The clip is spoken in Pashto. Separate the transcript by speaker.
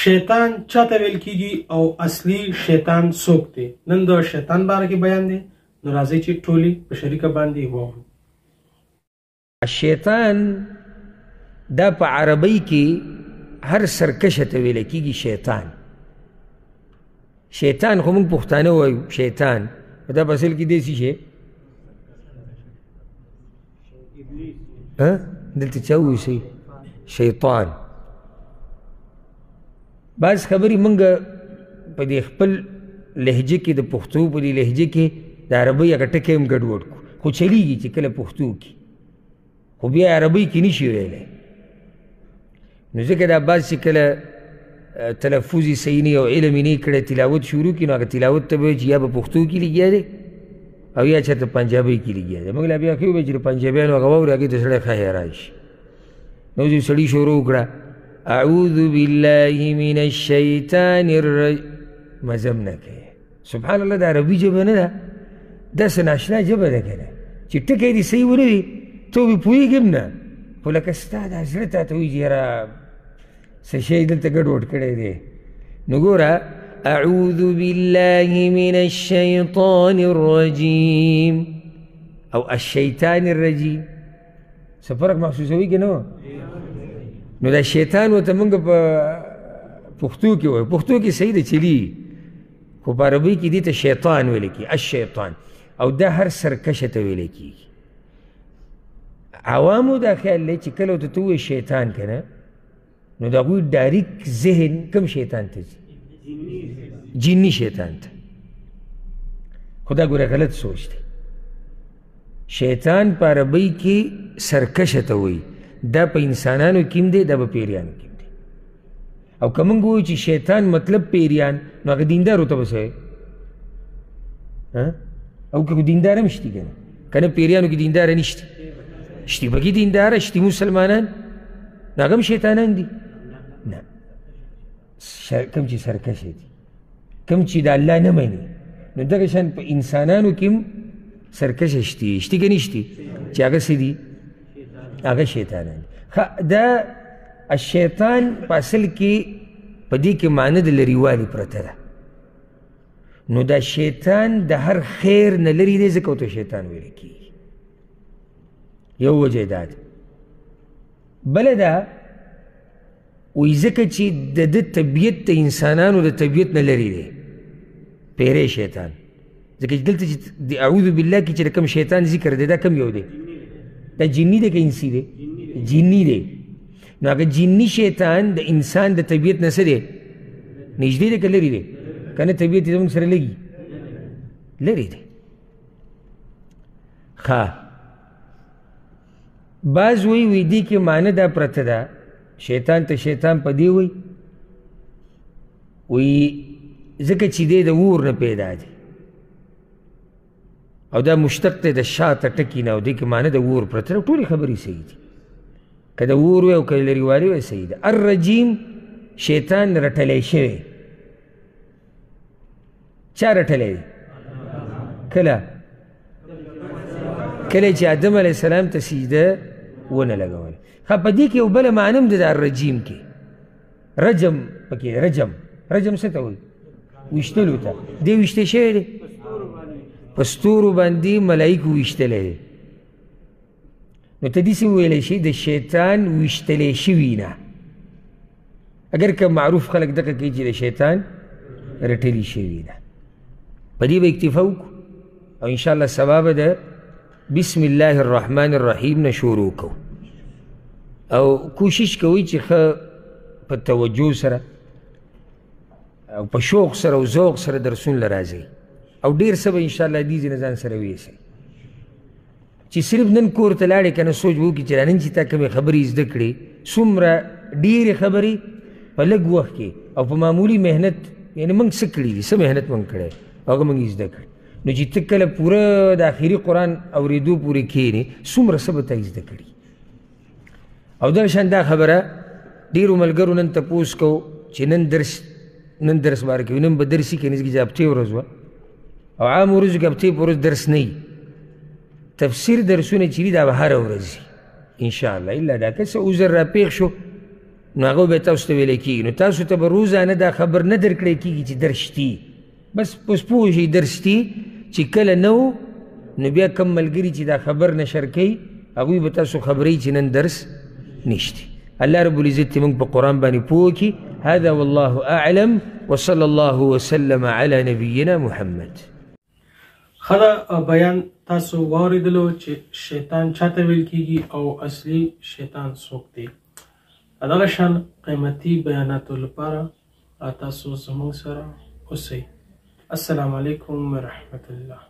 Speaker 1: شیطان چاته ویل کیږي او اصلي شیطان څوک دی؟ نن د شیطان باره کې بیان دی، نو راځئ چې ټولې په شریکه باندې واورو.
Speaker 2: شیطان دا په عربی کې هر سرکشه ته ویل کیږي شیطان. شیطان خو موږ پښتانه وایو شیطان، دا په اصل کې دی څه دلته چا وایي شیطان. بعض خبرې موږ په دې خپل لهجه کې د پښتو په دې لهجه کې د عربۍ هغه ټکی هم ګډوډ کړو، خو چلیږي چې کله پښتو کې، خو بیا عربۍ کې نشي ویلی. نو ځکه دا بعض چې کله تلفظ یې صحیح نه او علم یې نه کړی تلاوت شروع کړي، نو هغه تلاوت ته به وایي چې یا به پښتو کې لګیا دی او یا چېرته پنجابۍ کې لګیا دی. موږ لا بیا ښه ووایو چې د پنجابیانو هغه واوري، هغې ته سړی ښه حیران شي. نو چې سړي شروع وکړه اعوذ بالله من الشیطان الرجیم، مزه م نه کوي. سبحان الله، د عربي ژبه نه ده، داسې ناشنا ژبه ده که نه چې ټکی دې صحیح ونه وي ته به پوهېږم نه، خو لکه ستا دا زړه تا ته وایي چې یاره څه شی دلته ګډوډ کړی دی. نو ګوره اعوذ بالله من الشیطان الرجیم او الشیطان الرجیم څه فرق محسوسوي که نه؟ نو دا شیطان ورته موږ په پښتو کې وایو، پښتو کې صحیح ده چلی، خو په عربۍ کې دې ته شیطان ویلی کېږي، الشیطان. او دا هر سرکشه ته ویلی کېږي. عوامو دا خیال دی چې کله ورته ته ووایې شیطان که نه، نو د هغوی ډایرک ذهن کوم شیطان ته ځي؟ جني شیطان ته. خو دا ګوره غلط سوچ دی. شیطان په عربۍ کې سرکشه ته وایي، دا په انسانانو کې هم دی، دا په پیریانو کې هم دی. او که موږ ووایو چې شیطان مطلب پیریان، نو هغه دیندارو ته به څه او که دیندار هم شتي که نه، که نه پیریانو کې دینداره نشتي، شتي پکې دینداره، شتي مسلمانان، نو هغه هم شیطانان دي؟ نه، کوم چې سرکشه دي، کوم چې د الله نه مني، نو دغه شان په انسانانو کې هم سرکشه شتي، شتي که نشتي چې هغه څه دي؟ هغه شیطانان. دا الشیطان په اصل کې په دې کې معنی د لرېوالي پرته ده. نو دا شیطان د هر خیر نه لرې دی، ځکه ورته شیطان ویلی کېږي. یو وجه دا ده. بله دا وایي ځکه چې د ده طبیعت د انسانانو د طبیعت نه لرې دی، پیری شیطان. ځکه چې دلته چې د اعوذ بالله کې چې د کوم شیطان ذکر دی، دا کم یو دی؟ دا جنی دی که انسی دی؟ جنی دی. نو هغه جنی شیطان د انسان د طبیعت نه څه دی؟ نږدې دی که لرې دی؟ که نه طبیعت یې زموږ سره لګي؟ لرې دی. ښه، بعض وایي دې کې معنی دا پرته ده، شیطان ته شیطان په دې وایي ځکه چې دی د اور نه پیدا دی، او دا مشتق دی د شاته ټکي نه، او دې کې معنی د اور پرته ده. ټولې خبرې صحیح دي، که د اور وی او که لرېوالي وی صحیح ده. الرجیم شیطان رټلی شوی. چا رټلی دی؟ کله چې آدم علیه السلام ته سجده ونه لګوله. ښه، په دې کې یو بله معنی هم ده د الرجیم کې، رجم پکې. رجم څه ته وایي؟ ویشتلو ته. دی ویشتی شوی دی، په ستورو باندې ملایکو ویشتلی دی. نو ته داسې وویلی شي د شیطان ویشتلی شوي نه، اگر که معروف خلک دغه کوي چې د شیطان رټلي شوي نه. په دې به اکتفا وکړو او انشاءالله سبا به د بسم الله الرحمن الرحیم نه شروع کوو. او کوشش کوئ چې ښه په توجه سره او په شوق سره او ذوق سره درسونه له راځئ، او ډېر څه به انشاءالله دې ځینې ځان سره ویسئ. چې صرف نن کور ته لاړې که نه سوچ به وکړي چې نن چې تا کومې خبرې زده کړې، څومره ډېرې خبرې په لږ وخت کې او په معمولي محنت، یعنې موږ څه کړي دي، څه محنت موږ کړی او هغه موږ یې زده کړي. نو چې ته کله پوره د آخري قرآن اورېدو پورې کښېنې، څومره څه به تا یې زده کړي. او دغه شان دا خبره ډېرو ملګرو نن تپوس کوو چې نن درس باره کوي، نن به درسي که نه، ځکه چې هفتې ورځ وه او عام ورځو کې هفتې په ورځ درس نه وي. تفسیر درسونه چې دي دا به هره ورځ وي انشاءالله، الا دا که څه عذر راپېښ شو نو هغه به تاسو ته ویلی کېږي. نو تاسو ته به روزانه دا خبر نه درکړی کېږي چې درس شتي، بس اوس پوه شئ درس شتي. چې کله نه و نو بیا کم ملګري چې دا خبر نشر کوي هغوی به تاسو خبروي چې نن درس نشته. الله رب العزت موږ په قرآن باندې پوه کړي. هذا والله اعلم وصلى الله وسلم على نبينا محمد.
Speaker 1: خدا بیان تاسو واوریدلو چې شیطان چاته ویل کیږي او اصلي شیطان څوک دی. دغه شان قیمتي بیاناتو لپاره تاسو زموږ سره اوسئ. السلام علیکم ورحمة الله.